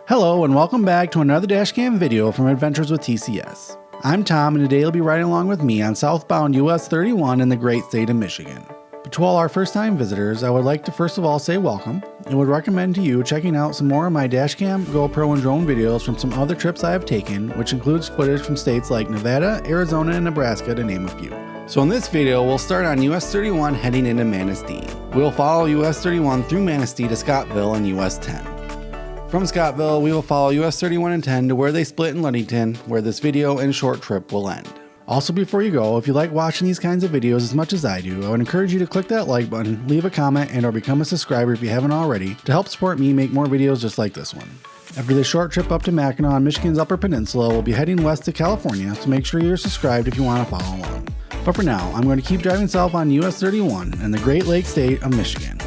Hello and welcome back to another Dashcam video from Adventures with TCS. I'm Tom and today you'll be riding along with me on southbound US 31 in the great state of Michigan. But to all our first time visitors, I would like to first of all say welcome and would recommend to you checking out some more of my Dashcam, GoPro, and drone videos from some other trips I have taken, which includes footage from states like Nevada, Arizona, and Nebraska to name a few. So in this video, we'll start on US 31 heading into Manistee. We'll follow US 31 through Manistee to Scottville and US 10. From Scottville, we will follow US 31 and 10 to where they split in Ludington, where this video and short trip will end. Also, before you go, if you like watching these kinds of videos as much as I do, I would encourage you to click that like button, leave a comment, and or become a subscriber if you haven't already to help support me make more videos just like this one. After this short trip up to Mackinac on Michigan's Upper Peninsula, we'll be heading west to California, so make sure you're subscribed if you want to follow along. But for now, I'm going to keep driving south on US 31 in the Great Lakes state of Michigan.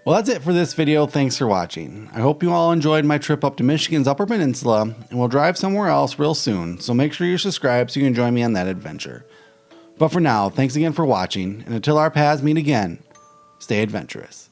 Well, that's it for this video. Thanks for watching. I hope you all enjoyed my trip up to Michigan's Upper Peninsula, and we'll drive somewhere else real soon, so make sure you're subscribed so you can join me on that adventure. But for now, thanks again for watching, and until our paths meet again, stay adventurous.